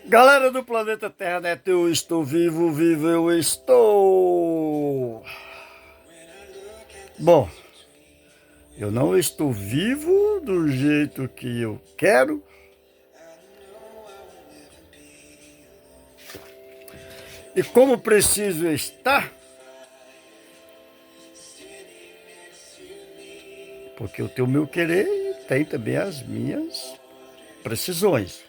Galera do planeta Terra, né? Eu estou vivo, vivo eu estou. Bom, eu não estou vivo do jeito que eu quero. E como preciso estar, porque eu tenho o meu querer e tem também as minhas precisões.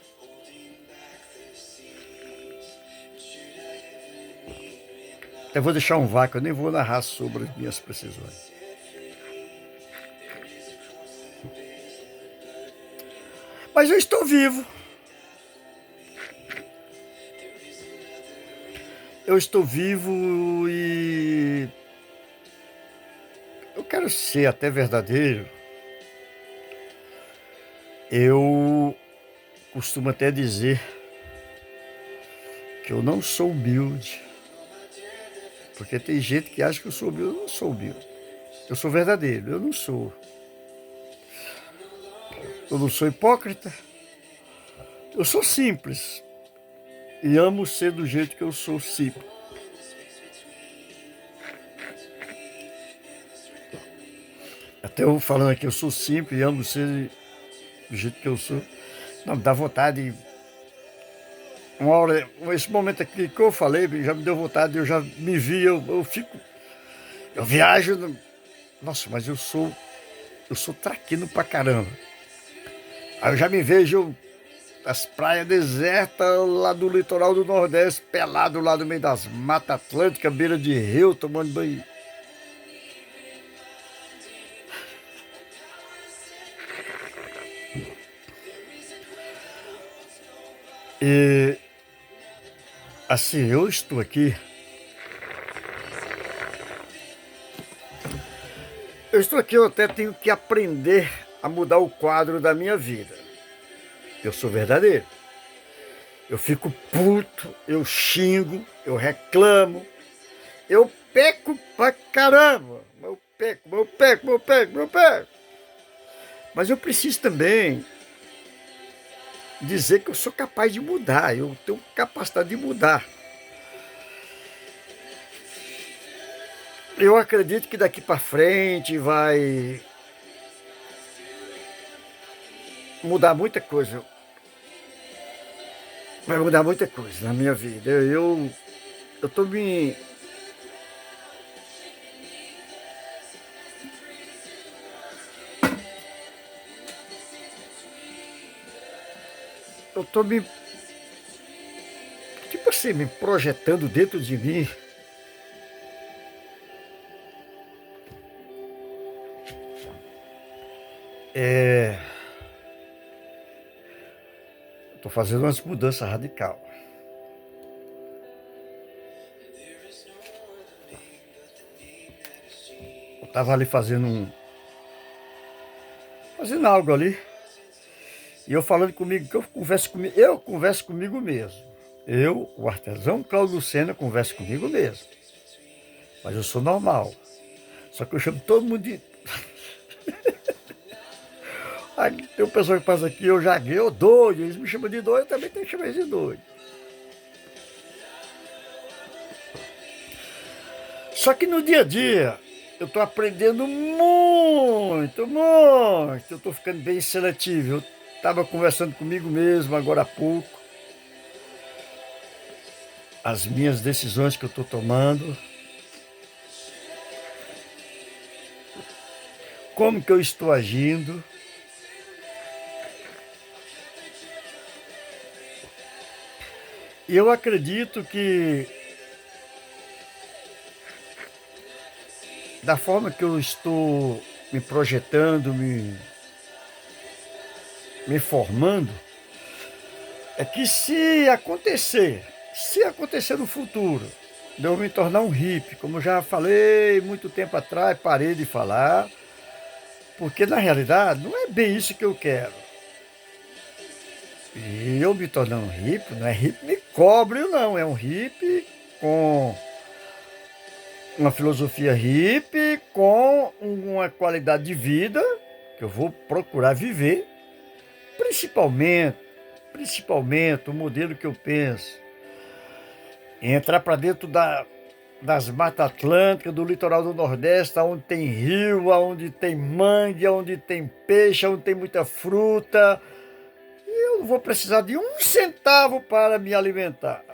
Eu vou deixar um vácuo, eu nem vou narrar sobre as minhas precisões. Mas eu estou vivo. Eu estou vivo e eu quero ser até verdadeiro. Eu costumo até dizer que eu não sou humilde. Porque tem gente que acha que eu sou humilde. Eu não sou humilde. Eu sou verdadeiro, eu não sou. Eu não sou hipócrita. Eu sou simples. E amo ser do jeito que eu sou simples. Até eu falando aqui, eu sou simples e amo ser do jeito que eu sou. Não, me dá vontade. Uma hora, esse momento aqui que eu falei, já me deu vontade, eu já me vi, eu fico. Eu viajo. Nossa, mas eu sou traquino pra caramba. Aí eu já me vejo as praias desertas lá do litoral do Nordeste, pelado lá no meio das matas atlânticas, beira de rio, tomando banho. E assim, eu estou aqui. Eu até tenho que aprender a mudar o quadro da minha vida. Eu sou verdadeiro. Eu fico puto, eu xingo, eu reclamo, eu peco pra caramba. Eu peco. Mas eu preciso também dizer que eu sou capaz de mudar, eu tenho capacidade de mudar. Eu acredito que daqui para frente vai mudar muita coisa. Vai mudar muita coisa na minha vida. Eu tô me... Eu tô me... Tipo assim, me projetando dentro de mim. Tô fazendo umas mudanças radicais. Eu tava ali fazendo algo ali. E eu falando comigo, que eu converso comigo mesmo. Eu, o artesão Cláudio Lucena, converso comigo mesmo. Mas eu sou normal. Só que eu chamo todo mundo de... Aí tem um pessoal que passa aqui, eu jaguei, eu doido. Eles me chamam de doido, eu também tenho que chamar eles de doido. Só que no dia a dia, eu tô aprendendo muito. Eu tô ficando bem seletivo. Eu tava conversando comigo mesmo agora há pouco. As minhas decisões que eu tô tomando. Como que eu estou agindo. E eu acredito que da forma que eu estou me projetando, me formando, é que se acontecer no futuro, de eu me tornar um hippie, como eu já falei muito tempo atrás, parei de falar, porque na realidade não é bem isso que eu quero. E eu me tornando um hippie, não é hippie me cobre não, é um hippie com uma filosofia hippie com uma qualidade de vida que eu vou procurar viver, principalmente, principalmente o modelo que eu penso, entrar para dentro das matas atlânticas, do litoral do Nordeste, onde tem rio, onde tem mangue, onde tem peixe, onde tem muita fruta. E eu não vou precisar de um centavo para me alimentar.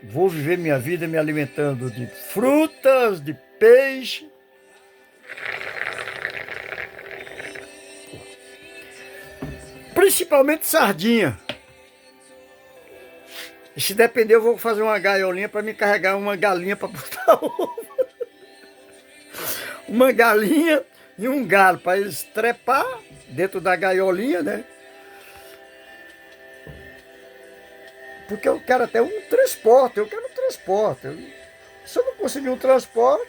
Vou viver minha vida me alimentando de frutas, de peixe. Principalmente sardinha. E se depender, eu vou fazer uma gaiolinha para me carregar uma galinha para botar ovo. Uma galinha e um galo para eles trepar dentro da gaiolinha, né? Porque eu quero até um transporte, eu quero um transporte. Se eu não conseguir um transporte,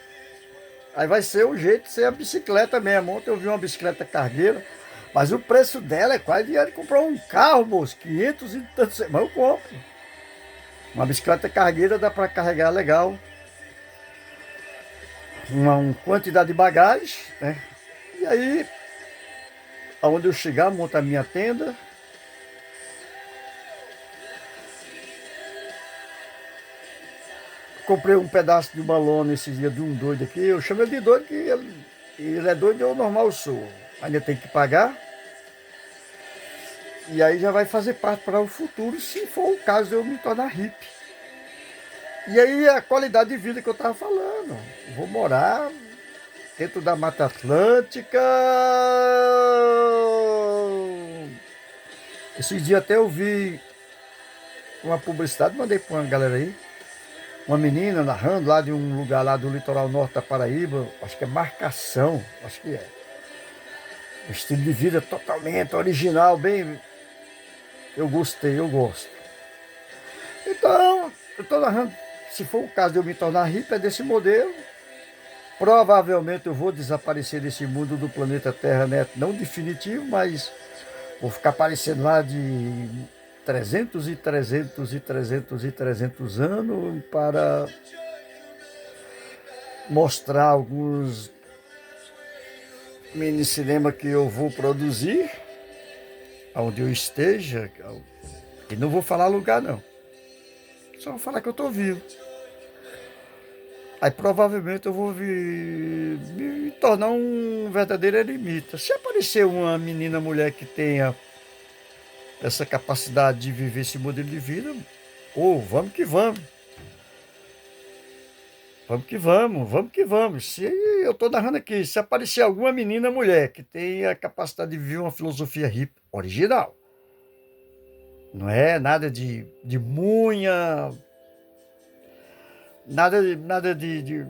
aí vai ser o jeito de ser a bicicleta mesmo. Ontem eu vi uma bicicleta cargueira, mas o preço dela é quase de comprar um carro, moço, 500 e tantos, mas eu compro. Uma bicicleta cargueira dá para carregar legal. Uma quantidade de bagagem, né? E aí, aonde eu chegar, monto a minha tenda. Comprei um pedaço de uma lona esses dias de um doido aqui. Eu chamo ele de doido, que ele é doido, eu normal sou. Ainda tem que pagar. E aí já vai fazer parte para o futuro, se for o caso de eu me tornar hippie. E aí a qualidade de vida que eu estava falando. Vou morar dentro da Mata Atlântica. Esses dias até eu vi uma publicidade, mandei para uma galera aí. Uma menina narrando lá de um lugar lá do litoral norte da Paraíba, acho que é Marcação, acho que é. Um estilo de vida totalmente original, bem. Eu gostei, eu gosto. Então, eu estou narrando, se for o caso de eu me tornar hippie, é desse modelo. Provavelmente eu vou desaparecer desse mundo do planeta Terra, né? Não definitivo, mas vou ficar aparecendo lá de 300 e 300 e 300 e 300 anos para mostrar alguns mini cinema que eu vou produzir, onde eu esteja, e não vou falar lugar não, só vou falar que eu estou vivo. Aí provavelmente eu vou me tornar um verdadeiro eremita. Se aparecer uma menina, mulher que tenha essa capacidade de viver esse modelo de vida, vamos que vamos. Vamos que vamos, vamos que vamos. Se eu estou narrando aqui, se aparecer alguma menina, mulher que tenha a capacidade de viver uma filosofia hippie original, não é nada de munha, nada de.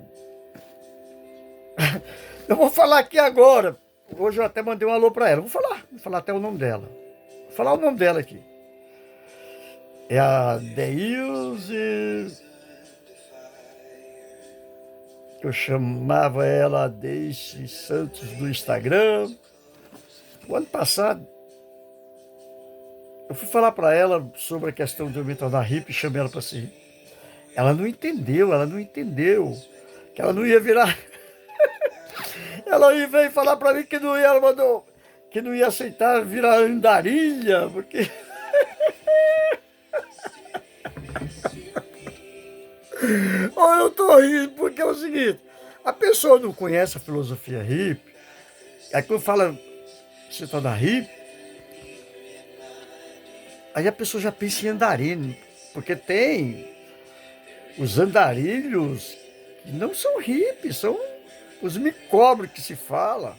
Eu vou falar aqui agora. Hoje eu até mandei um alô para ela. Vou falar até o nome dela. Vou falar o nome dela aqui. É a Deilze. Eu chamava ela Deixe Santos do Instagram. O ano passado, eu fui falar para ela sobre a questão de eu me tornar hippie e chamei ela para ser hippie. Ela não entendeu que ela não ia virar. Ela veio falar para mim que não ia, ela mandou, que não ia aceitar virar andarilha, porque. Olha, eu tô rindo, porque é o seguinte, a pessoa não conhece a filosofia hippie, aí quando fala se tornar hippie, aí a pessoa já pensa em andarilho, porque tem os andarilhos que não são hippies, são os micobres que se fala.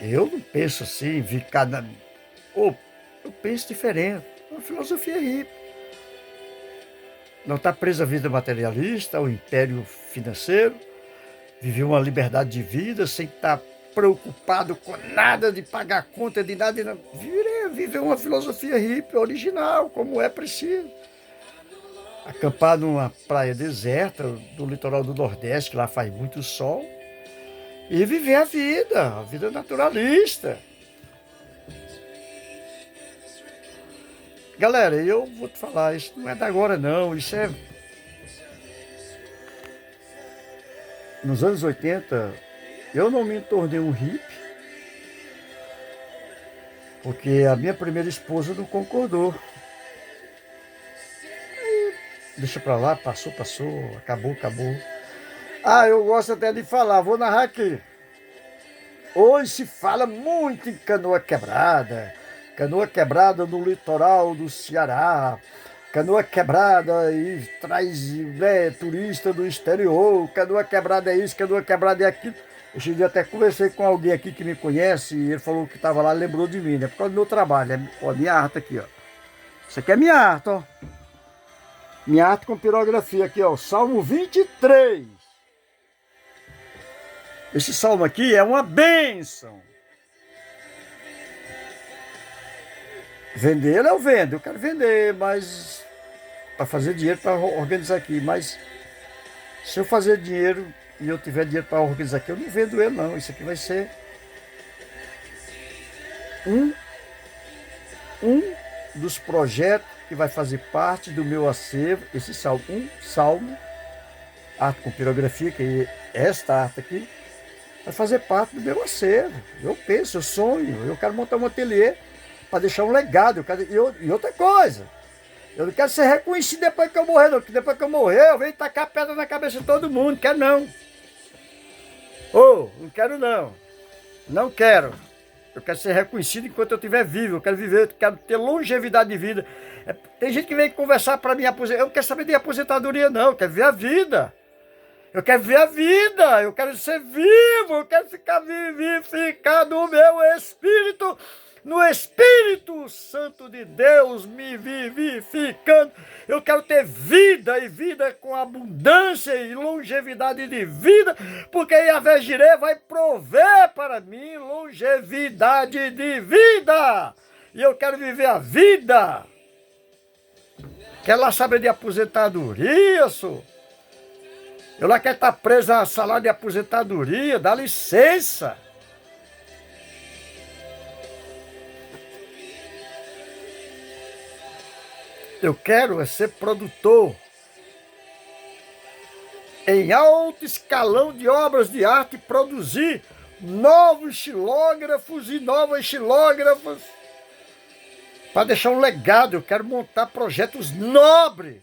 Eu não penso assim, ficar na. Eu penso diferente. É uma filosofia hippie. Não está preso à vida materialista, ao império financeiro, viver uma liberdade de vida sem estar preocupado com nada de pagar conta de nada. Viver uma filosofia hippie original, como é preciso. Acampar numa praia deserta do litoral do Nordeste, que lá faz muito sol, e viver a vida naturalista. Galera, eu vou te falar, isso não é da agora não, isso é nos anos 80, eu não me tornei um hippie, porque a minha primeira esposa não concordou. Deixa pra lá, passou, acabou. Ah, eu gosto até de falar, vou narrar aqui. Hoje se fala muito em canoa quebrada no litoral do Ceará, canoa quebrada e traz turista do exterior, canoa quebrada é isso, canoa quebrada é aquilo. Esse dia até conversei com alguém aqui que me conhece e ele falou que estava lá, lembrou de mim, né? Por causa do meu trabalho, ó, minha arte aqui, ó. Isso aqui é minha arte, ó. Minha arte com pirografia aqui, ó, Salmo 23. Esse salmo aqui é uma bênção. Vender eu vendo, eu quero vender, mas para fazer dinheiro para organizar aqui. Mas se eu fazer dinheiro e eu tiver dinheiro para organizar aqui, eu não vendo ele não. Isso aqui vai ser um dos projetos que vai fazer parte do meu acervo. Esse salmo, salmo, arte com pirografia, que é esta arte aqui, vai fazer parte do meu acervo. Eu penso, eu sonho, eu quero montar um ateliê para deixar um legado. E outra coisa, eu não quero ser reconhecido depois que eu morrer, não. Porque depois que eu morrer, eu venho tacar pedra na cabeça de todo mundo. Quero não. Não quero não. Não quero. Eu quero ser reconhecido enquanto eu estiver vivo. Eu quero viver, eu quero ter longevidade de vida. Tem gente que vem conversar para mim aposentar. Eu não quero saber de aposentadoria, não. Eu quero ver a vida. Eu quero ver a vida, eu quero ser vivo, eu quero ficar vivificado no meu espírito, no Espírito Santo de Deus me vivificando. Eu quero ter vida e vida com abundância e longevidade de vida, porque Yahvé Jireh vai prover para mim longevidade de vida. E eu quero viver a vida. Quero lá saber de aposentadoria, senhor. Eu lá quero estar preso a salário de aposentadoria, dá licença. Eu quero ser produtor em alto escalão de obras de arte, produzir novos xilógrafos e novas xilógrafas para deixar um legado. Eu quero montar projetos nobres.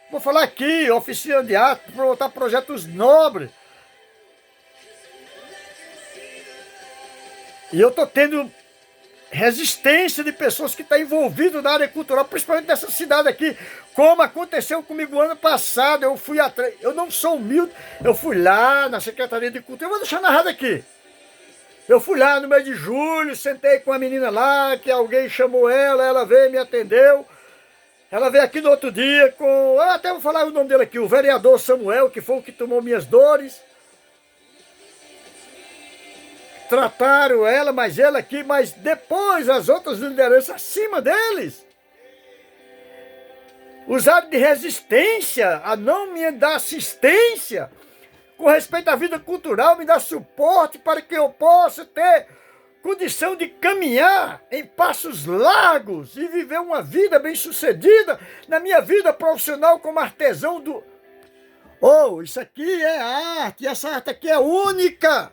Vou falar aqui, oficina de arte, para montar projetos nobres. E eu estou tendo resistência de pessoas que estão envolvidas na área cultural, principalmente nessa cidade aqui, como aconteceu comigo ano passado. Eu fui atrás, eu não sou humilde, eu fui lá na Secretaria de Cultura, eu vou deixar narrado aqui. Eu fui lá no mês de julho, sentei com a menina lá, que alguém chamou ela veio e me atendeu. Ela veio aqui no outro dia com, até vou falar o nome dele aqui, o vereador Samuel, que foi o que tomou minhas dores. Trataram ela, mas ela aqui, mas depois as outras lideranças acima deles usaram de resistência a não me dar assistência com respeito à vida cultural, me dar suporte para que eu possa ter condição de caminhar em passos largos e viver uma vida bem-sucedida na minha vida profissional como artesão do... isso aqui é arte, e essa arte aqui é única.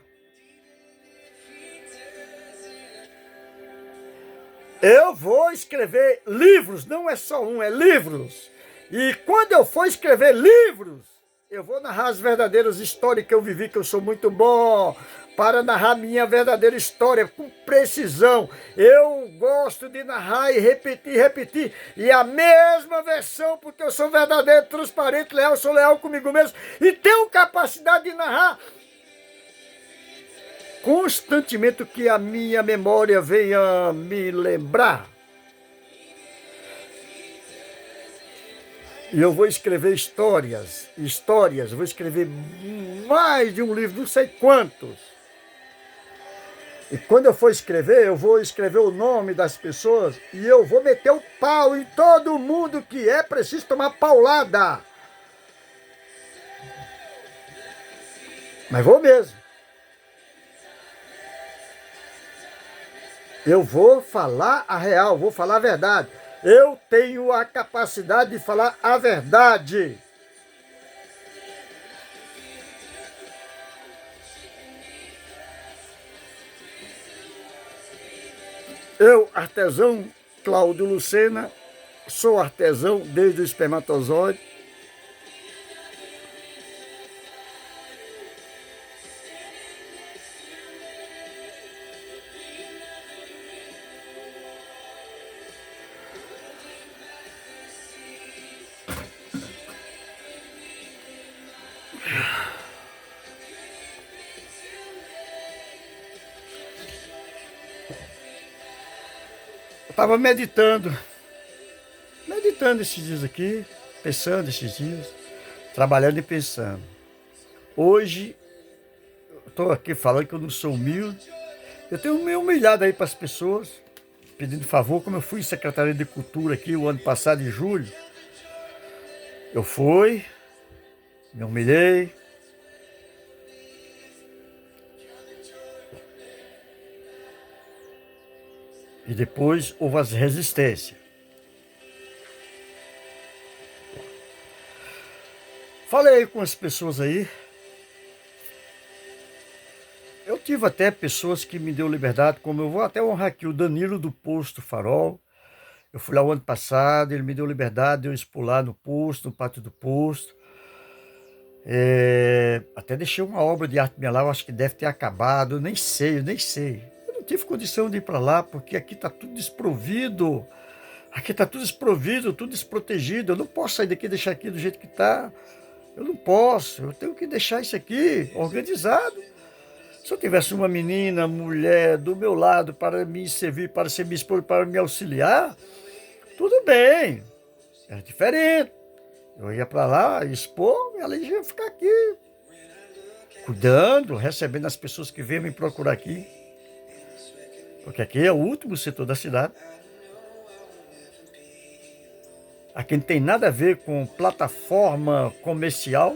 Eu vou escrever livros, não é só um, é livros. E quando eu for escrever livros, eu vou narrar as verdadeiras histórias que eu vivi, que eu sou muito bom para narrar minha verdadeira história com precisão. Eu gosto de narrar e repetir. E a mesma versão, porque eu sou verdadeiro, transparente, leal, sou leal comigo mesmo. E tenho capacidade de narrar constantemente o que a minha memória venha me lembrar. E eu vou escrever histórias, vou escrever mais de um livro, não sei quantos. E quando eu for escrever, eu vou escrever o nome das pessoas e eu vou meter o pau em todo mundo que é preciso tomar paulada. Mas vou mesmo. Eu vou falar a real, vou falar a verdade. Eu tenho a capacidade de falar a verdade. Eu, artesão Cláudio Lucena, sou artesão desde o espermatozoide. Eu estava meditando esses dias aqui, pensando esses dias, trabalhando e pensando. Hoje, eu estou aqui falando que eu não sou humilde. Eu tenho me humilhado aí para as pessoas, pedindo favor, como eu fui secretário de Cultura aqui o ano passado, em julho. Eu fui, me humilhei. E depois houve as resistências. Falei com as pessoas aí. Eu tive até pessoas que me deu liberdade, como eu vou até honrar aqui o Danilo do Posto Farol. Eu fui lá o ano passado, ele me deu liberdade de eu expor lá no posto, no pátio do posto. Até deixei uma obra de arte minha lá, eu acho que deve ter acabado, eu nem sei. Eu não tive condição de ir para lá, porque aqui está tudo desprovido. Aqui está tudo desprovido, tudo desprotegido. Eu não posso sair daqui e deixar aqui do jeito que está. Eu não posso, eu tenho que deixar isso aqui organizado. Se eu tivesse uma menina, mulher do meu lado para me servir, para ser minha esposa, para me auxiliar, tudo bem, era diferente. Eu ia para lá expor e ela ia ficar aqui, cuidando, recebendo as pessoas que vêm me procurar aqui. Porque aqui é o último setor da cidade. Aqui não tem nada a ver com plataforma comercial.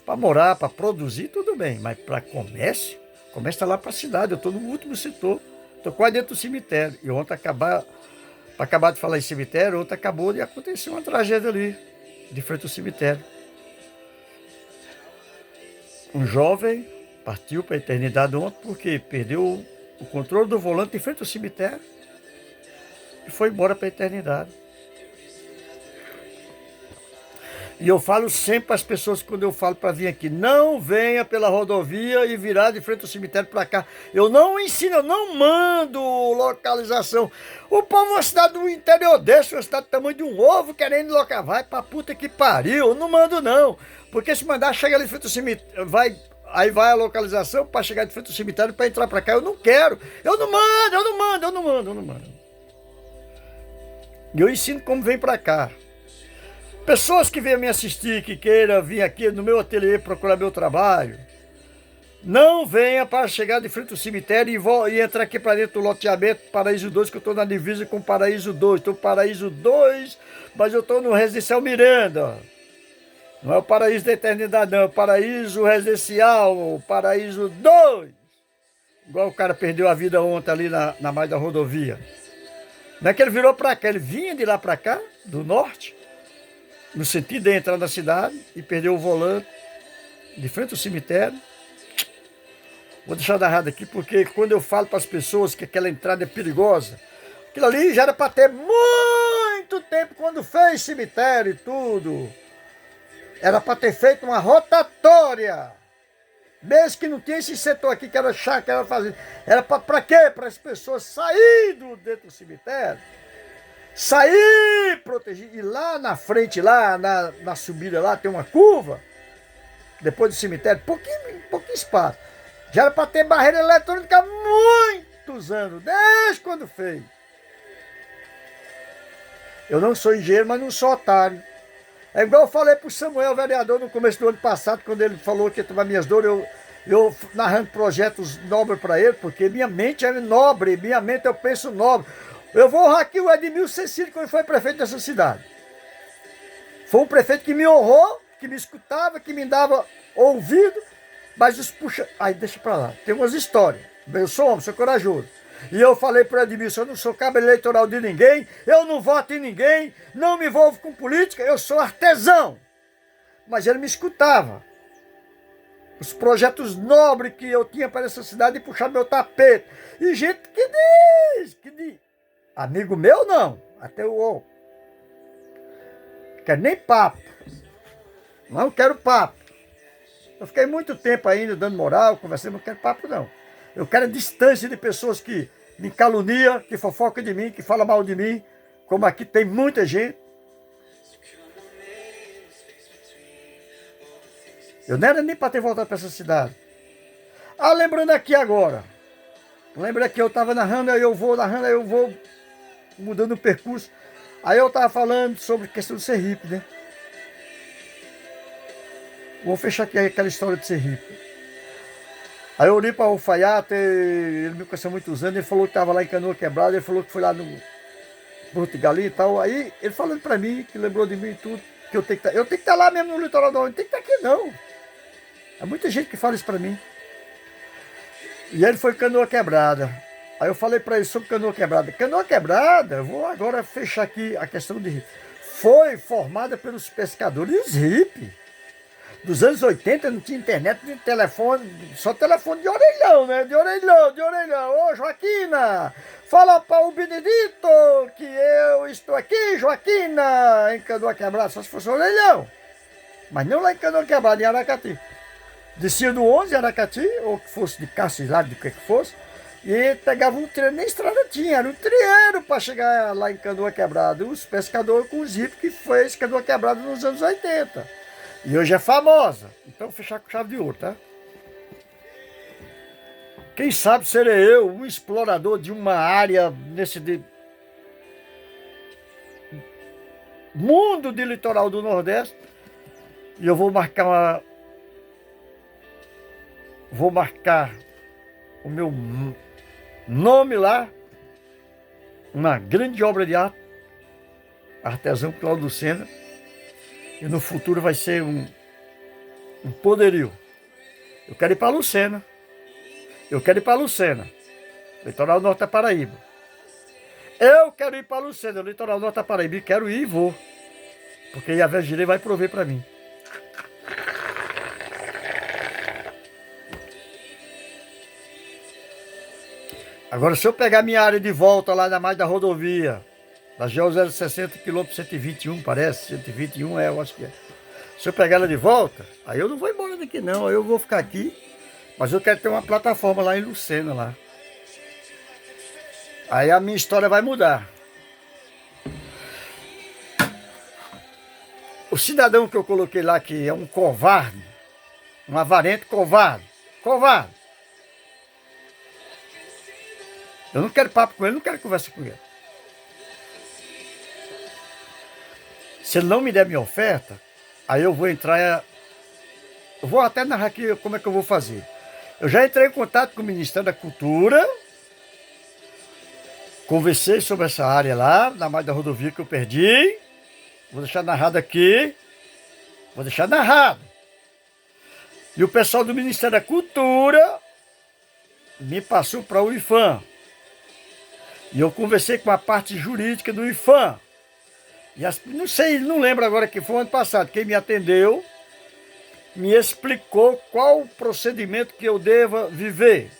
Para morar, para produzir, tudo bem. Mas para comércio está lá para a cidade. Eu estou no último setor. Estou quase dentro do cemitério. E ontem para acabar de falar em cemitério, ontem acabou de acontecer uma tragédia ali, de frente ao cemitério. Um jovem partiu para a eternidade ontem porque perdeu o controle do volante em frente ao cemitério e foi embora para a eternidade. E eu falo sempre para as pessoas, quando eu falo para vir aqui, não venha pela rodovia e virar de frente ao cemitério para cá. Eu não ensino, eu não mando localização. O povo é uma cidade do interior desse, uma cidade do tamanho de um ovo, querendo local. Vai pra puta que pariu, eu não mando não. Porque se mandar, chega ali de frente ao cemitério, aí vai a localização para chegar de frente ao cemitério para entrar para cá. Eu não quero, eu não mando. E eu ensino como vem para cá. Pessoas que venham me assistir, que queiram vir aqui no meu ateliê procurar meu trabalho, não venha para chegar de frente ao cemitério e entrar aqui para dentro do loteamento Paraíso 2, que eu estou na divisa com Paraíso 2. Estou no Paraíso 2, mas eu estou no Residencial Miranda. Não é o Paraíso da Eternidade, não. É o Paraíso Residencial, o Paraíso 2. Igual o cara perdeu a vida ontem ali na margem da rodovia. Não é que ele virou para cá, ele vinha de lá para cá, do norte, no sentido de entrar na cidade e perdeu o volante de frente ao cemitério. Vou deixar narrado aqui porque quando eu falo para as pessoas que aquela entrada é perigosa, aquilo ali já era para ter muito tempo quando fez cemitério e tudo. Era para ter feito uma rotatória. Mesmo que não tinha esse setor aqui que era chácara, era fazenda. Era para quê? Para as pessoas saírem dentro do cemitério. Sair protegido. E lá na frente, lá na subida lá, tem uma curva. Depois do cemitério, pouquinho espaço. Já era para ter barreira eletrônica há muitos anos, desde quando fez. Eu não sou engenheiro, mas não sou otário. É igual eu falei para o Samuel, vereador, no começo do ano passado, quando ele falou que ia tomar minhas dores, eu narrando projetos nobres para ele, porque minha mente é nobre, minha mente eu penso nobre. Eu vou honrar aqui o Edmilson Cecílio, quando foi prefeito dessa cidade. Foi um prefeito que me honrou, que me escutava, que me dava ouvido, mas os puxa... Aí deixa pra lá, tem umas histórias. Eu sou homem, sou corajoso. E eu falei para o Edmilson, eu não sou cabo eleitoral de ninguém, eu não voto em ninguém, não me envolvo com política, eu sou artesão. Mas ele me escutava. Os projetos nobres que eu tinha para essa cidade e puxar meu tapete. E gente que Amigo meu não. Até o quero nem papo. Não quero papo. Eu fiquei muito tempo ainda dando moral, conversando, não quero papo não. Eu quero a distância de pessoas que me caluniam, que fofocam de mim, que falam mal de mim, como aqui tem muita gente. Eu não era nem para ter voltado para essa cidade. Ah, lembrando aqui agora. Lembra que eu estava narrando, aí eu vou mudando o percurso. Aí eu estava falando sobre a questão de ser hippie, né? Vou fechar aqui aquela história de ser hippie. Aí eu olhei para o alfaiate, ele me conheceu há muitos anos, ele falou que estava lá em Canoa Quebrada, ele falou que foi lá no Porto de Galinha e tal. Aí ele falando para mim, que lembrou de mim e tudo, que eu tenho que estar lá mesmo no litoral, não tem que estar aqui não. Há muita gente que fala isso para mim. E ele foi Canoa Quebrada. Aí eu falei para ele sobre Canoa Quebrada. Canoa Quebrada, eu vou agora fechar aqui a questão de hippie. Foi formada pelos pescadores hippies. Dos anos 80 não tinha internet, nem telefone, só telefone de orelhão, né? De orelhão. Ô, Joaquina, fala para o Benedito que eu estou aqui, Joaquina, em Canoa Quebrada, só se fosse orelhão. Mas não lá em Canoa Quebrada, em Aracati. Descia do 11 Aracati, ou que fosse de Cássio lá, do que fosse, e pegava um treino, nem estrada tinha, era um trieiro para chegar lá em Canoa Quebrada. Os pescadores com os hippies que fez Canoa Quebrada nos anos 80. E hoje é famosa. Então vou fechar com chave de ouro, tá? Quem sabe serei eu, um explorador de uma área nesse mundo de litoral do Nordeste. E eu vou marcar o meu nome lá, uma grande obra de arte, artesão Cláudio Lucena, e no futuro vai ser um poderio. Eu quero ir para Lucena, litoral norte da Paraíba. Eu quero ir para Lucena, litoral norte da Paraíba, e quero ir e vou, porque a Virgínia vai prover para mim. Agora, se eu pegar minha área de volta lá na margem da rodovia, da GO 060 km 121, parece, 121 eu acho que é. Se eu pegar ela de volta, aí eu não vou embora daqui não, aí eu vou ficar aqui, mas eu quero ter uma plataforma lá em Lucena, lá. Aí a minha história vai mudar. O cidadão que eu coloquei lá, que é um covarde, um avarento covarde. Eu não quero papo com ele, não quero conversa com ele. Se ele não me der minha oferta, aí eu vou entrar, eu vou até narrar aqui como é que eu vou fazer. Eu já entrei em contato com o Ministério da Cultura, conversei sobre essa área lá, na margem da rodovia que eu perdi. Vou deixar narrado aqui, E o pessoal do Ministério da Cultura me passou para o IFAM. E eu conversei com a parte jurídica do IFAM. E não lembro agora que foi ano passado, quem me atendeu me explicou qual o procedimento que eu deva viver.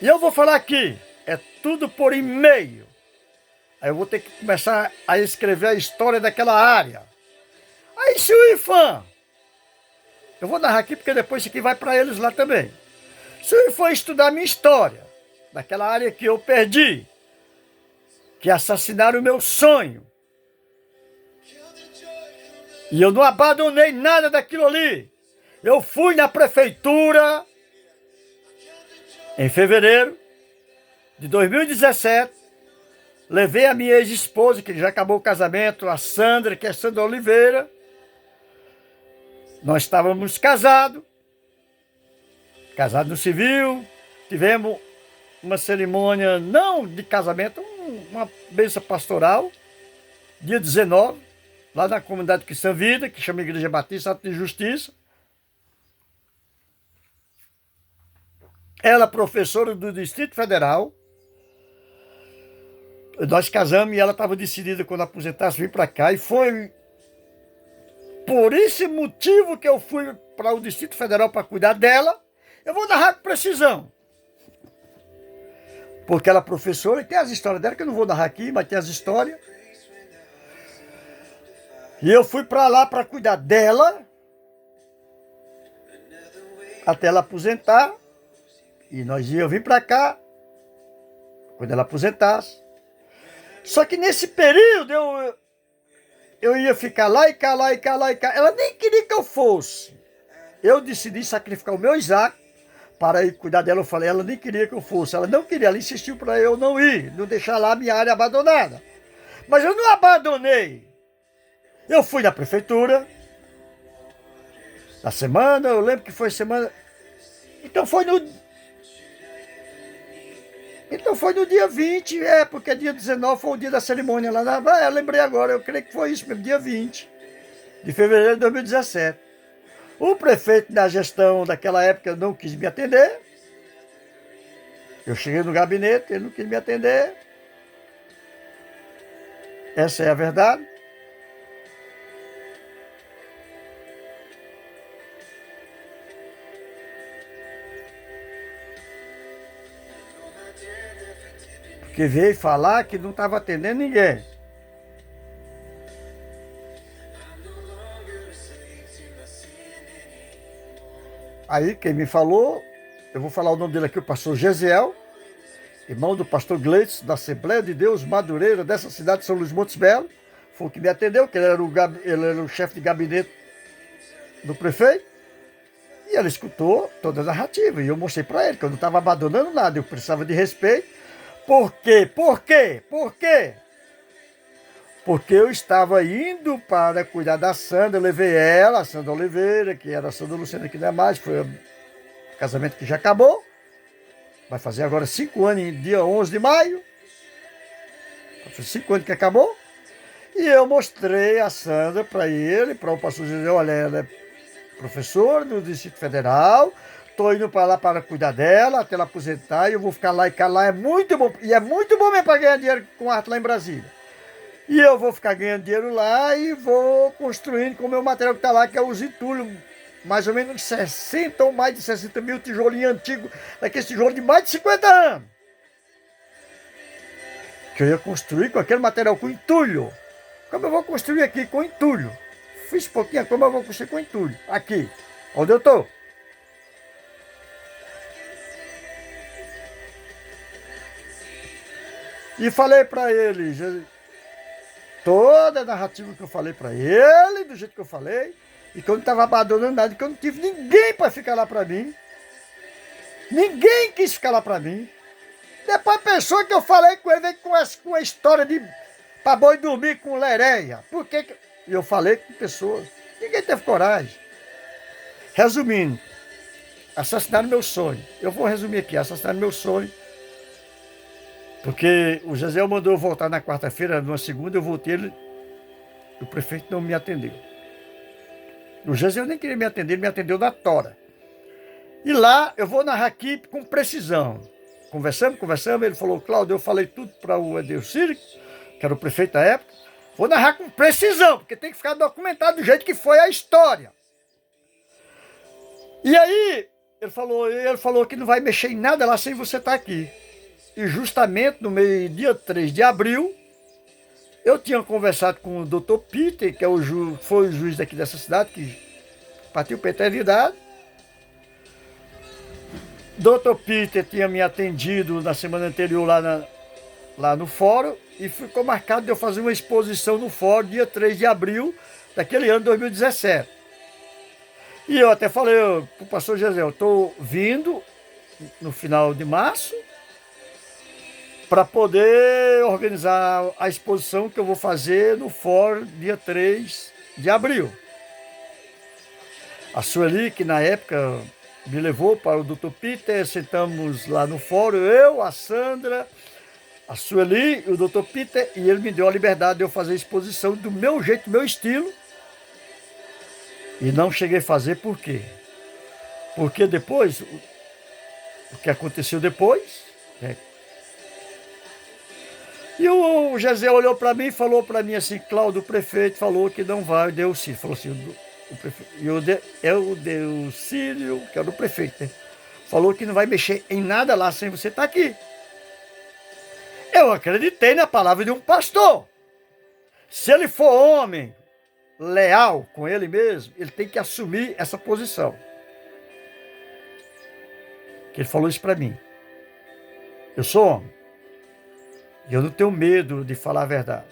E eu vou falar aqui, é tudo por e-mail. Aí eu vou ter que começar a escrever a história daquela área. Aí se o IFAM, eu vou narrar aqui porque depois isso aqui vai para eles lá também. Se o IFAM estudar a minha história, daquela área que eu perdi, que assassinaram o meu sonho, e eu não abandonei nada daquilo ali. Eu fui na prefeitura em fevereiro de 2017, levei a minha ex-esposa, que já acabou o casamento, a Sandra, que é Sandra Oliveira. Nós estávamos casados no civil, tivemos uma cerimônia, não de casamento, uma bênção pastoral, dia 19, lá na comunidade Cristã Vida, que chama Igreja Batista Ato de Justiça. Ela, professora do Distrito Federal. Nós casamos e ela estava decidida quando aposentasse vir para cá. E foi por esse motivo que eu fui para o Distrito Federal para cuidar dela. Eu vou narrar com precisão. porque ela é professora e tem as histórias dela, que eu não vou narrar aqui, mas tem as histórias. E eu fui para lá para cuidar dela, até ela aposentar, e nós íamos vir para cá, quando ela aposentasse. Só que nesse período eu ia ficar lá e cá, lá e cá, lá e cá. Ela nem queria que eu fosse. Eu decidi sacrificar o meu Isaac para ir cuidar dela. Eu falei, ela nem queria que eu fosse. Ela não queria, ela insistiu para eu não ir, não deixar lá a minha área abandonada. Mas eu não abandonei. Eu fui na prefeitura, na semana, eu lembro que foi semana. Então foi no dia 20, porque dia 19 foi o dia da cerimônia lá na. Eu lembrei agora, eu creio que foi isso mesmo, dia 20 de fevereiro de 2017. O prefeito da gestão daquela época não quis me atender. Eu cheguei no gabinete, ele não quis me atender. Essa é a verdade. Porque veio falar que não estava atendendo ninguém. Aí quem me falou, eu vou falar o nome dele aqui, o pastor Gesiel, irmão do pastor Gleitz, da Assembleia de Deus Madureira, dessa cidade de São Luís Montes Belo, foi o que me atendeu, que ele era o chefe de gabinete do prefeito, e ele escutou toda a narrativa, e eu mostrei para ele que eu não estava abandonando nada, eu precisava de respeito. Por quê? Por quê? Por quê? Porque eu estava indo para cuidar da Sandra, eu levei ela, a Sandra Oliveira, que era a Sandra Luciana, que não é mais, foi um casamento que já acabou, vai fazer agora 5 anos, em dia 11 de maio, foi 5 anos que acabou, e eu mostrei a Sandra para ele, para o pastor dizer, olha, ela é professora do Distrito Federal, estou indo para lá para cuidar dela, até ela aposentar, e eu vou ficar lá e cá, lá é muito bom, e é muito bom mesmo para ganhar dinheiro com arte lá em Brasília. E eu vou ficar ganhando dinheiro lá e vou construindo com o meu material que está lá, que é os entulhos, mais ou menos 60 ou mais de 60 mil tijolinhos antigos, daqueles tijolos de mais de 50 anos. Que eu ia construir com aquele material, com entulho. Como eu vou construir aqui com entulho? Fiz pouquinho, como eu vou construir com entulho? Aqui, onde eu estou. E falei para ele, toda a narrativa que eu falei para ele, do jeito que eu falei, e que eu não estava abandonando nada, que eu não tive ninguém para ficar lá para mim. Ninguém quis ficar lá para mim. Depois a pessoa que eu falei com ele veio com a história de para boi dormir com lereia. Por que eu falei com pessoas? Ninguém teve coragem. Resumindo, assassinaram meu sonho. Eu vou resumir aqui, assassinaram meu sonho. Porque o José mandou eu voltar na quarta-feira, numa segunda, eu voltei, o prefeito não me atendeu. O José nem queria me atender, ele me atendeu na tora. E lá, eu vou narrar aqui com precisão. Conversamos, ele falou, Cláudio, eu falei tudo para o Edelcir, que era o prefeito da época, vou narrar com precisão, porque tem que ficar documentado do jeito que foi a história. E aí, ele falou que não vai mexer em nada lá sem você estar aqui. E justamente no dia 3 de abril, eu tinha conversado com o Dr. Peter, que foi o juiz daqui dessa cidade, que partiu para a eternidade. Dr. Peter tinha me atendido na semana anterior lá no fórum, e ficou marcado de eu fazer uma exposição no fórum, dia 3 de abril daquele ano 2017. E eu até falei para o pastor José, eu estou vindo no final de março, para poder organizar a exposição que eu vou fazer no fórum dia 3 de abril. A Sueli, que na época me levou para o Dr. Peter, sentamos lá no fórum, eu, a Sandra, a Sueli e o Dr. Peter, e ele me deu a liberdade de eu fazer a exposição do meu jeito, do meu estilo, e não cheguei a fazer por quê? Porque depois, o que aconteceu depois, né? E o José olhou para mim e falou para mim assim, Cláudio, o prefeito falou que não vai, o Delcírio. Falou assim, o prefeito, e o Delcírio, que era o prefeito, né? Falou que não vai mexer em nada lá sem você estar aqui. Eu acreditei na palavra de um pastor. Se ele for homem, leal com ele mesmo, ele tem que assumir essa posição. Que ele falou isso para mim. Eu sou homem. E eu não tenho medo de falar a verdade.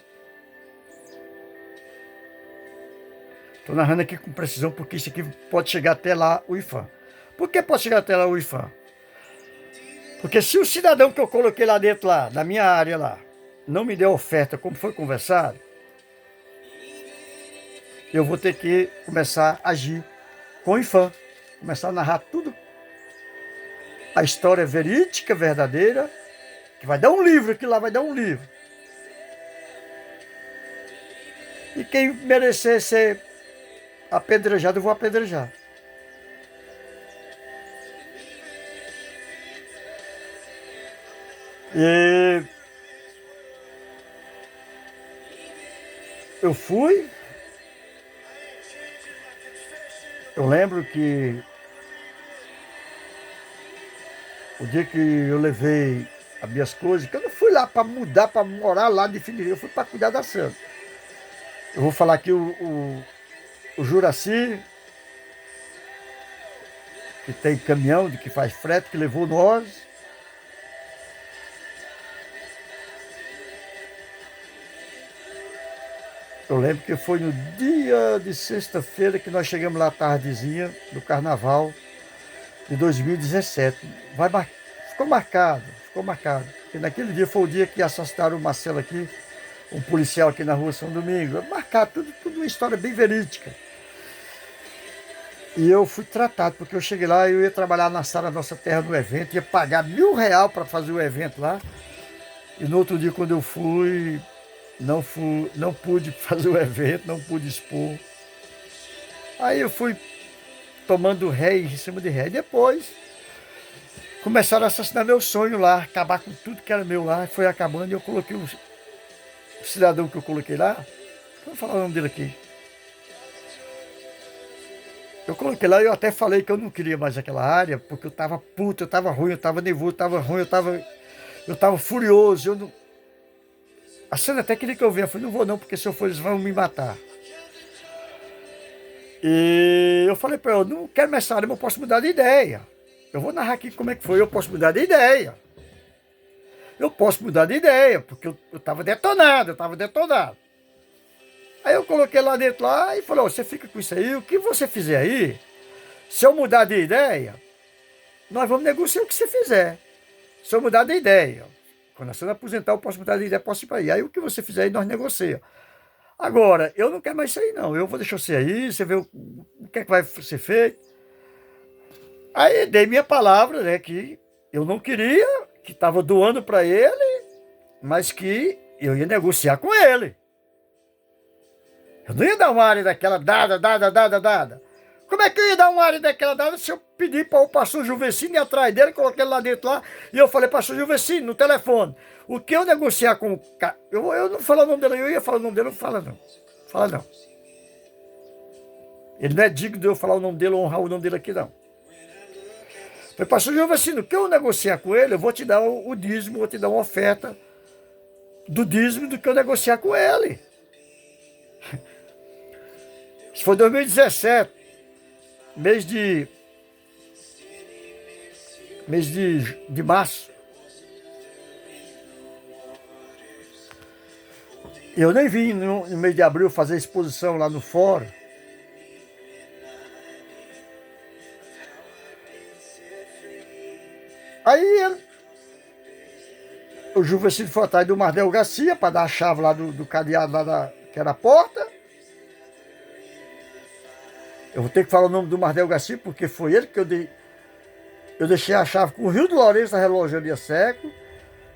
Estou narrando aqui com precisão porque isso aqui pode chegar até lá o IFAM. Por que pode chegar até lá o IFAM? Porque se o cidadão que eu coloquei lá dentro, lá, na minha área lá, não me deu oferta como foi conversado, eu vou ter que começar a agir com o IFAM. Começar a narrar tudo. A história verídica, verdadeira, que vai dar um livro, que lá vai dar um livro. E quem merecer ser apedrejado, eu vou apedrejar. E eu fui. Eu lembro que o dia que eu levei as minhas coisas, que eu não fui lá para mudar, para morar lá definitivo, eu fui para cuidar da Santa. Eu vou falar aqui o Juraci, que tem caminhão, que faz frete, que levou nós. Eu lembro que foi no dia de sexta-feira que nós chegamos lá tardezinha, do carnaval de 2017. Ficou marcado, ficou marcado. Porque naquele dia foi o dia que assassinaram o Marcelo aqui, um policial aqui na rua São Domingo. Marcado, tudo uma história bem verídica. E eu fui tratado, porque eu cheguei lá e eu ia trabalhar na Sara Nossa Terra no evento, ia pagar R$1.000 para fazer o evento lá. E no outro dia, quando eu fui, não pude fazer o evento, não pude expor. Aí eu fui tomando ré em cima de ré. E depois começaram a assassinar meu sonho lá, acabar com tudo que era meu lá. Foi acabando e eu coloquei o cidadão que eu coloquei lá. Vou falar o nome dele aqui. Eu coloquei lá e eu até falei que eu não queria mais aquela área, porque eu tava puto, eu tava ruim, eu tava nervoso, eu tava ruim, eu tava furioso. Eu não... A Sandra até queria que eu venha. Eu falei, não vou não, porque se eu for eles vão me matar. E eu falei para ela, não quero mais essa área, mas eu posso mudar de ideia. Eu vou narrar aqui como é que foi, eu posso mudar de ideia. Eu posso mudar de ideia, porque eu tava detonado, Aí eu coloquei lá dentro lá e falei, você fica com isso aí, o que você fizer aí, se eu mudar de ideia, nós vamos negociar o que você fizer. Se eu mudar de ideia, quando a Sandra aposentar, eu posso mudar de ideia, posso ir para aí. Aí o que você fizer aí, nós negociamos. Agora, eu não quero mais isso aí não, eu vou deixar você aí, você vê o que é que vai ser feito. Aí dei minha palavra, né, que eu não queria, que estava doando para ele, mas que eu ia negociar com ele. Eu não ia dar uma área daquela dada. Como é que eu ia dar uma área daquela dada se eu pedir para o pastor Juvecino ir atrás dele, coloquei ele lá dentro lá, e eu falei, pastor Juvecino, no telefone, o que eu negociar com o cara, eu não falo o nome dele, eu ia falar o nome dele, não fala não. Fala não. Ele não é digno de eu falar o nome dele, honrar o nome dele aqui não. Falei, pastor Juvecino, o que eu negociar com ele, eu vou te dar o dízimo, vou te dar uma oferta do dízimo do que eu negociar com ele. Isso foi 2017, mês de março. Eu nem vim no mês de abril fazer exposição lá no fórum. Aí o Juvecino foi atrás do Mardel Garcia para dar a chave lá do cadeado lá que era a porta. Eu vou ter que falar o nome do Mardel Garcia, porque foi ele que eu deixei a chave com o Rio do Lourenço, a relojaria Seco.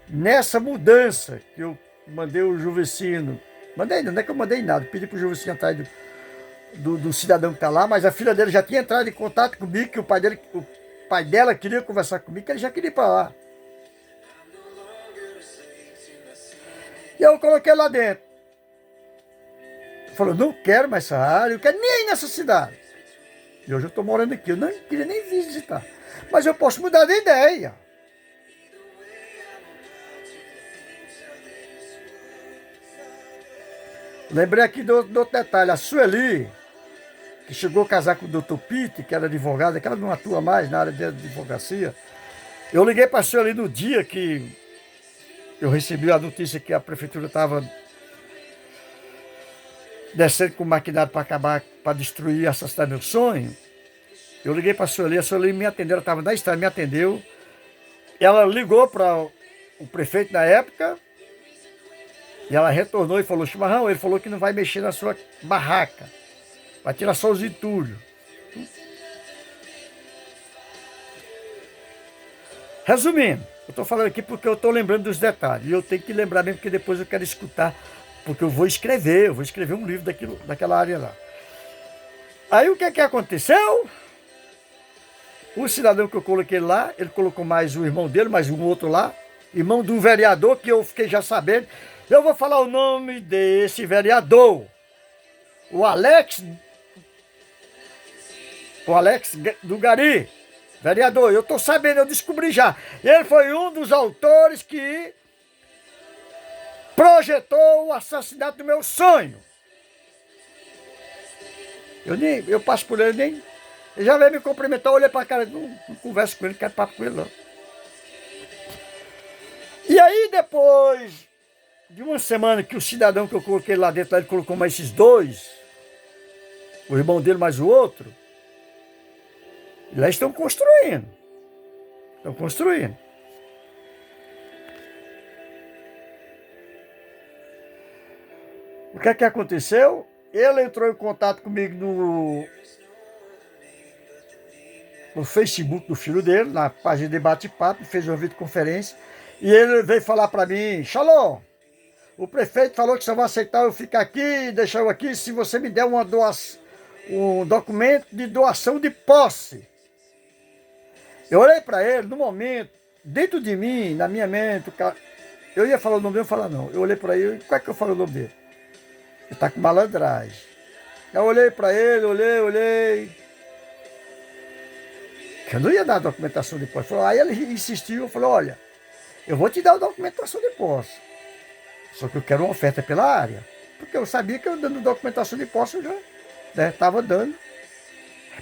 Nessa mudança que eu mandei o Juvecino, mandei não é que eu mandei nada, pedi para o Juvecino atrás do cidadão que está lá, mas a filha dele já tinha entrado em contato comigo, que o pai dela queria conversar comigo, que ele já queria ir para lá. E eu coloquei lá dentro. Ele falou, não quero mais essa área, eu quero nem nessa cidade. E hoje eu estou morando aqui, eu não queria nem visitar. Mas eu posso mudar de ideia. Lembrei aqui do outro detalhe, a Sueli, que chegou a casar com o doutor Pitt, que era advogada, que ela não atua mais na área de advocacia. Eu liguei para a Sueli no dia que eu recebi a notícia que a prefeitura estava descendo com o maquinário para acabar, para destruir e assassinar meu sonho. Eu liguei para a Sueli me atendeu, ela estava na estrada, me atendeu. Ela ligou para o prefeito na época, e ela retornou e falou: Chimarrão, ele falou que não vai mexer na sua barraca, vai tirar só os entulhos. Resumindo, eu estou falando aqui porque eu estou lembrando dos detalhes, e eu tenho que lembrar mesmo, porque depois eu quero escutar, porque eu vou escrever um livro daquela área lá. Aí o que é que aconteceu? O cidadão que eu coloquei lá, ele colocou mais o irmão dele, mais um outro lá, irmão de um vereador que eu fiquei já sabendo. Eu vou falar o nome desse vereador. O Alex do Gari. Vereador, eu estou sabendo, eu descobri já. Ele foi um dos autores que projetou o assassinato do meu sonho. Eu passo por ele, nem... Ele já veio me cumprimentar, eu olhei para a cara, não converso com ele, não quero papo com ele, não. E aí, depois de uma semana que o cidadão que eu coloquei lá dentro, ele colocou mais esses dois, o irmão dele mais o outro, e lá estão construindo. Estão construindo. O que é que aconteceu? Ele entrou em contato comigo no Facebook do filho dele, na página de bate-papo, fez uma videoconferência, e ele veio falar para mim: Shalom, o prefeito falou que só vai aceitar eu ficar aqui, deixar eu aqui, se você me der um documento de doação de posse. Eu olhei para ele, no momento, dentro de mim, na minha mente, eu ia falar o nome dele, eu ia falar não. Eu olhei para ele, qual é que eu falo o nome dele? Ele está com malandragem. Eu olhei para ele, olhei. Eu não ia dar a documentação de posse. Aí ele insistiu, eu falei: olha, eu vou te dar a documentação de posse. Só que eu quero uma oferta pela área. Porque eu sabia que eu dando documentação de posse, eu já estava dando.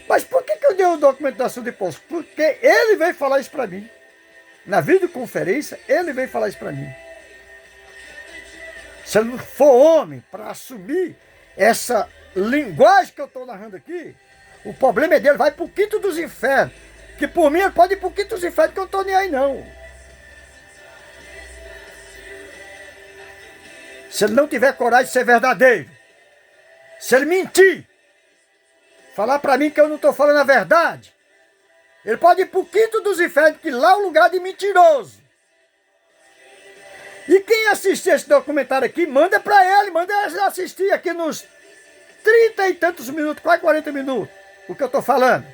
Mas por que eu dei a documentação de posse? Porque ele veio falar isso para mim. Na videoconferência, ele veio falar isso para mim. Se ele não for homem para assumir essa linguagem que eu estou narrando aqui, o problema é dele, vai para o quinto dos infernos. Que por mim ele pode ir para o quinto dos infernos, que eu não estou nem aí não. Se ele não tiver coragem de ser verdadeiro, se ele mentir, falar para mim que eu não estou falando a verdade, ele pode ir para o quinto dos infernos, que lá é o lugar de mentiroso. E quem assistir esse documentário aqui, manda para ele, manda ele assistir aqui nos 30 e tantos minutos, quase 40 minutos, o que eu estou falando.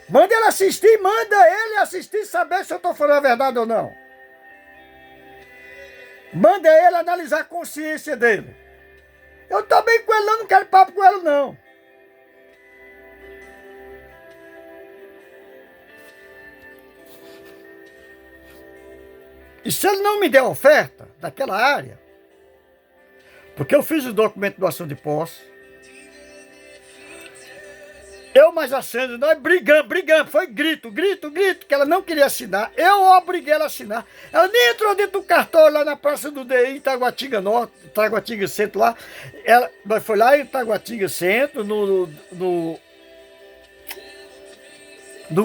Manda ele assistir, manda ele assistir, saber se eu estou falando a verdade ou não. Manda ele analisar a consciência dele. Eu estou bem com ele, não quero papo com ele, não. E se ele não me der oferta daquela área, porque eu fiz o documento de doação de posse, eu mais a Sandra, nós brigamos, foi grito, que ela não queria assinar, eu obriguei ela a assinar. Ela nem entrou dentro do cartório lá na Praça do DI, em Taguatinga Norte, Taguatinga Centro lá. Nós foi lá em Taguatinga Centro, no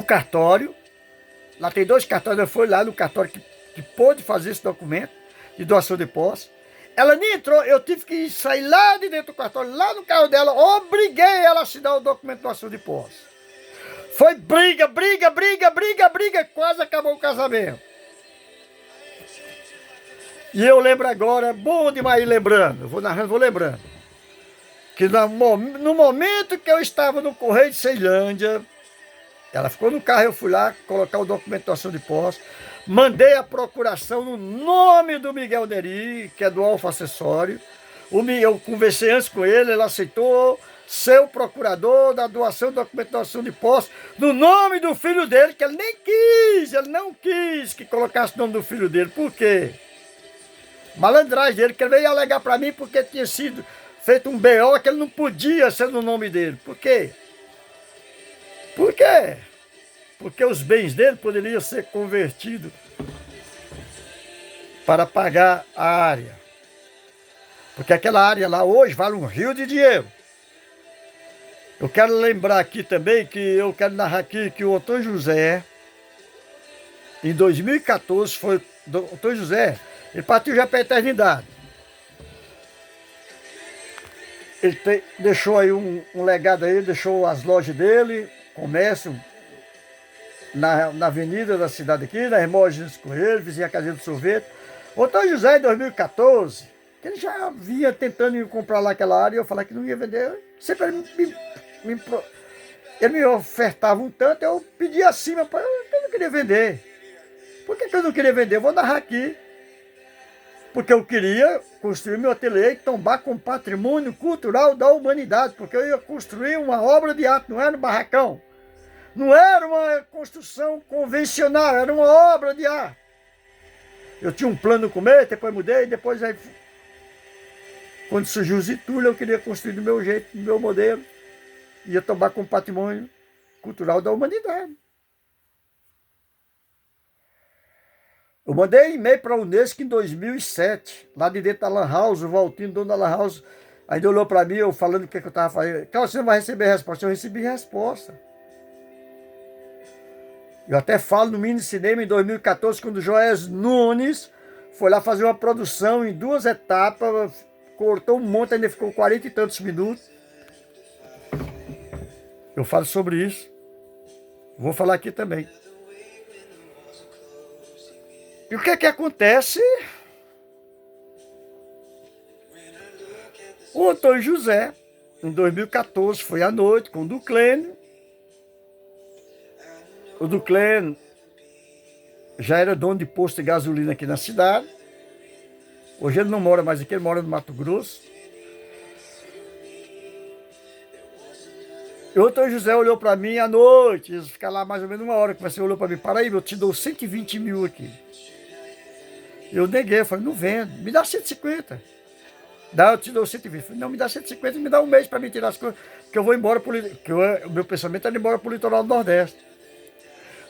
cartório. Lá tem 2 cartórios, ela foi lá no cartório que pôde fazer esse documento de doação de posse. Ela nem entrou, eu tive que sair lá de dentro do cartório, lá no carro dela, obriguei ela a assinar o documento de doação de posse. Foi briga, quase acabou o casamento. E eu lembro agora, bom demais ir lembrando, vou narrando, vou lembrando, que no momento que eu estava no Correio de Ceilândia, ela ficou no carro, eu fui lá colocar o documento de doação de posse, mandei a procuração no nome do Miguel Neri, que é do Alfa Acessório. Eu conversei antes com ele aceitou ser o procurador da doação, documento de doação de posse, no nome do filho dele, que ele nem quis, ele não quis que colocasse o nome do filho dele. Por quê? Malandragem dele, que ele veio alegar para mim porque tinha sido feito um BO que ele não podia ser no nome dele. Por quê? Por quê? Porque os bens dele poderiam ser convertidos para pagar a área. Porque aquela área lá hoje vale um rio de dinheiro. Eu quero lembrar aqui também que eu quero narrar aqui que o Antônio José, em 2014, foi o Antônio José, ele partiu já para a eternidade. Ele deixou aí um legado aí, deixou as lojas dele, comércio, na avenida da cidade aqui, na Hermógenes Coelho, vizinha a casinha do sorvete. O Antônio José, em 2014, ele já vinha tentando comprar lá aquela área, e eu falava que não ia vender. Sempre ele me ofertava um tanto, eu pedia acima, eu não queria vender. Por que eu não queria vender? Eu vou narrar aqui. Porque eu queria construir meu ateliê e tombar com patrimônio cultural da humanidade, porque eu ia construir uma obra de arte, não era um barracão. Não era uma construção convencional, era uma obra de arte. Eu tinha um plano no começo, depois mudei, depois aí, quando surgiu o Zitúlio, eu queria construir do meu jeito, do meu modelo. Ia tombar com patrimônio cultural da humanidade. Eu mandei e-mail para a Unesco em 2007, lá de dentro da Lan House, o Valtinho, dono da Lan House, ainda olhou para mim, eu falando o que eu estava fazendo. Carlos, você não vai receber resposta. Eu recebi resposta. Eu até falo no Mini Cinema em 2014, quando o Joés Nunes foi lá fazer uma produção em 2 etapas, cortou um monte, ainda ficou 40 e tantos minutos. Eu falo sobre isso. Vou falar aqui também. E o que é que acontece? O Antônio José, em 2014, foi à noite com o Duclênio. O Duclênio já era dono de posto de gasolina aqui na cidade. Hoje ele não mora mais aqui, ele mora no Mato Grosso. E o Antônio José olhou para mim à noite, ia ficar lá mais ou menos 1 hora, que você olhou para mim, Paraíba, eu te dou 120 mil aqui. Eu neguei, eu falei, não vendo, me dá 150. Dá, eu te dou 120. Falei, não, me dá 150 e me dá um mês para me tirar as coisas, que eu vou embora, o meu pensamento é ir embora para o litoral do Nordeste.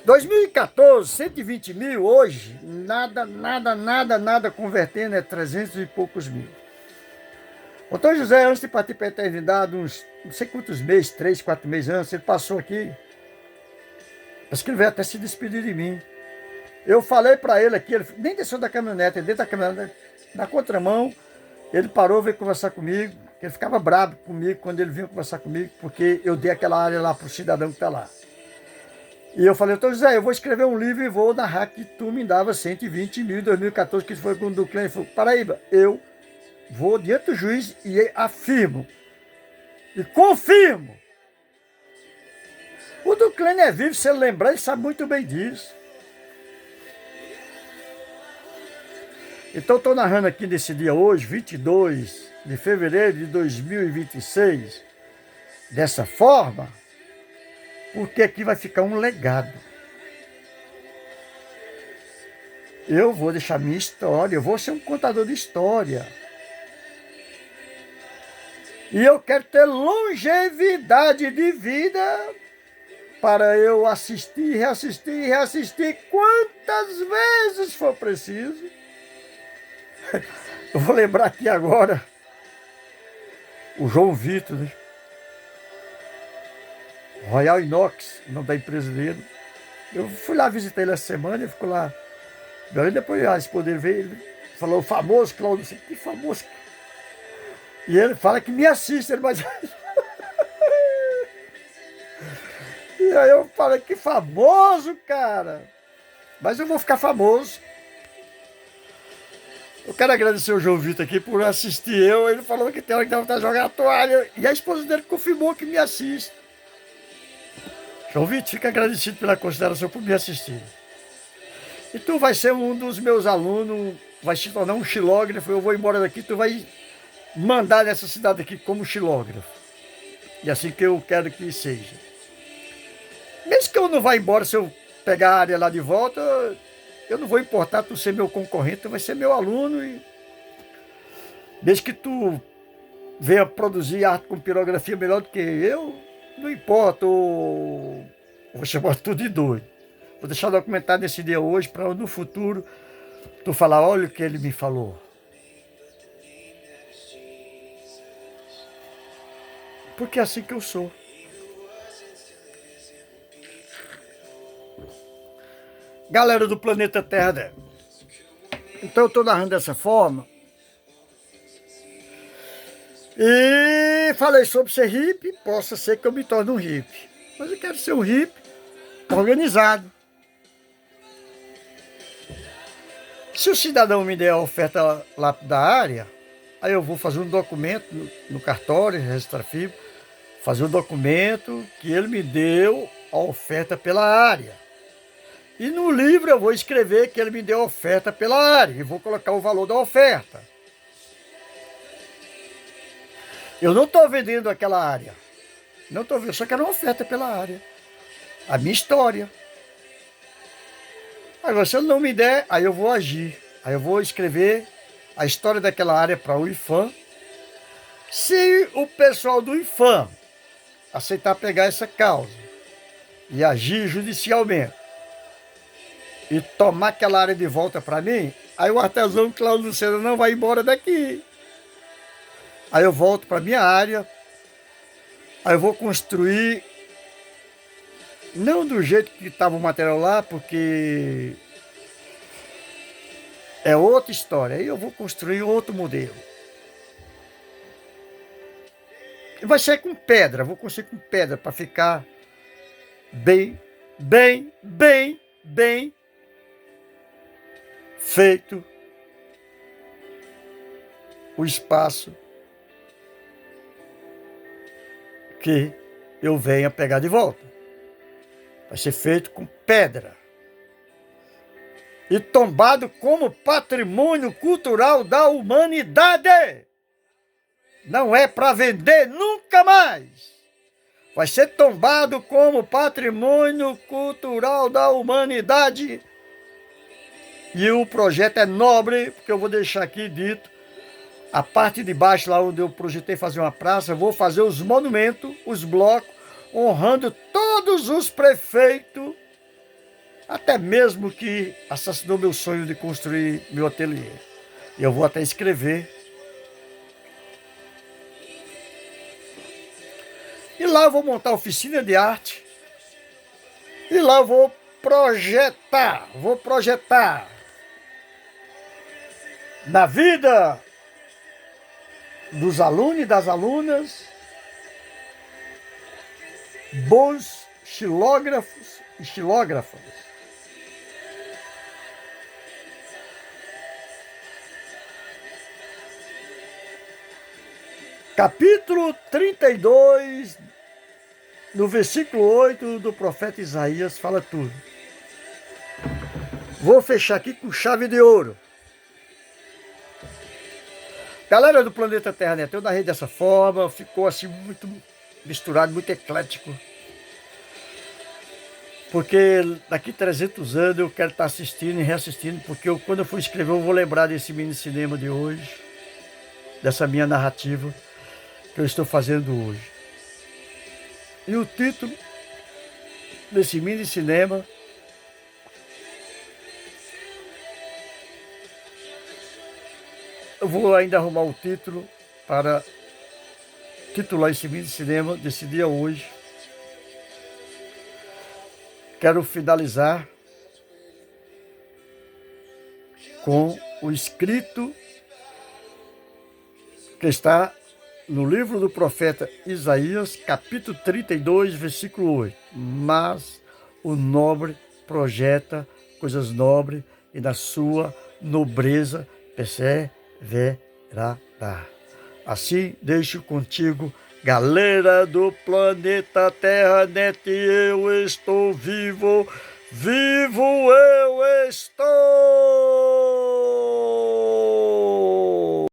2014, 120 mil, hoje, nada convertendo, é 300 e poucos mil. O Antônio José, antes de partir para a eternidade, uns não sei quantos meses, 3, 4 meses antes, ele passou aqui, parece que ele veio até se despedir de mim. Eu falei para ele aqui, ele nem desceu da caminhonete, dentro da caminhonete, na contramão, ele parou, veio conversar comigo, ele ficava bravo comigo quando ele vinha conversar comigo, porque eu dei aquela área lá para o cidadão que está lá. E eu falei, Antônio José, eu vou escrever um livro e vou narrar que tu me dava 120 mil em 2014, que foi quando o Duclênio falou, Paraíba, eu vou diante do juiz e afirmo, e confirmo. O Duclênio é vivo, se ele lembrar, ele sabe muito bem disso. Então estou narrando aqui nesse dia hoje, 22 de fevereiro de 2026, dessa forma, porque aqui vai ficar um legado. Eu vou deixar minha história, eu vou ser um contador de história. E eu quero ter longevidade de vida para eu assistir, reassistir quantas vezes for preciso. Eu vou lembrar aqui agora o João Vitor, né? Royal Inox, o nome da empresa dele. Eu fui lá visitar ele essa semana, ele ficou lá. Daí depois a esposa dele veio, ele falou, o famoso Cláudio, que famoso. E ele fala que me assiste, ele, mas... E aí eu falei, que famoso, cara. Mas eu vou ficar famoso. Eu quero agradecer o João Vitor aqui por assistir eu. Ele falou que tem hora que dá vontade de jogar a toalha. E a esposa dele confirmou que me assiste. João Vitor, fica agradecido pela consideração por me assistir. E tu vai ser um dos meus alunos, vai se tornar um xilógrafo. Eu vou embora daqui, tu vai mandar nessa cidade aqui como xilógrafo. E assim que eu quero que seja. Mesmo que eu não vá embora, se eu pegar a área lá de volta, eu não vou importar tu ser meu concorrente, tu vai ser meu aluno Desde que tu venha produzir arte com pirografia melhor do que eu, não importa, eu vou chamar tudo de doido. Vou deixar documentado esse dia hoje para no futuro tu falar, olha o que ele me falou. Porque é assim que eu sou. Galera do planeta Terra, né? Então eu estou narrando dessa forma. E falei sobre ser hippie, possa ser que eu me torne um hippie. Mas eu quero ser um hippie organizado. Se o cidadão me der a oferta lapidária, aí eu vou fazer um documento no cartório, registrar FIBO, fazer um documento que ele me deu a oferta pela área. E no livro eu vou escrever que ele me deu a oferta pela área e vou colocar o valor da oferta. Eu não estou vendendo aquela área. Não estou vendendo, só quero uma oferta pela área. A minha história. Agora, se ele não me der, aí eu vou agir. Aí eu vou escrever a história daquela área para o IFAM. Se o pessoal do IFAM aceitar pegar essa causa e agir judicialmente e tomar aquela área de volta para mim, aí o artesão Cláudio Lucena não vai embora daqui. Aí eu volto para minha área, aí eu vou construir, não do jeito que estava o material lá, porque é outra história, aí eu vou construir outro modelo. E vai ser com pedra, vou construir com pedra para ficar bem feito o espaço que eu venha pegar de volta. Vai ser feito com pedra. E tombado como patrimônio cultural da humanidade. Não é para vender nunca mais. Vai ser tombado como patrimônio cultural da humanidade. E o projeto é nobre, porque eu vou deixar aqui dito. A parte de baixo, lá onde eu projetei fazer uma praça, eu vou fazer os monumentos, os blocos, honrando todos os prefeitos, até mesmo que assassinou meu sonho de construir meu ateliê. Eu vou até escrever. E lá eu vou montar oficina de arte. E lá eu vou projetar. Na vida dos alunos e das alunas, bons xilógrafos e xilógrafas. Capítulo 32, no versículo 8 do profeta Isaías, fala tudo. Vou fechar aqui com chave de ouro. Galera do planeta Terra, né? Eu narrei dessa forma, ficou assim muito misturado, muito eclético. Porque daqui 300 anos eu quero estar assistindo e reassistindo, porque quando eu for escrever eu vou lembrar desse mini cinema de hoje, dessa minha narrativa que eu estou fazendo hoje. E o título desse mini cinema eu vou ainda arrumar o título para titular esse mini cinema desse dia hoje. Quero finalizar com o escrito que está no livro do profeta Isaías, capítulo 32, versículo 8. Mas o nobre projeta coisas nobres e na sua nobreza perseverará. Assim deixo contigo, galera do planeta Terra, net, eu estou vivo, vivo eu estou!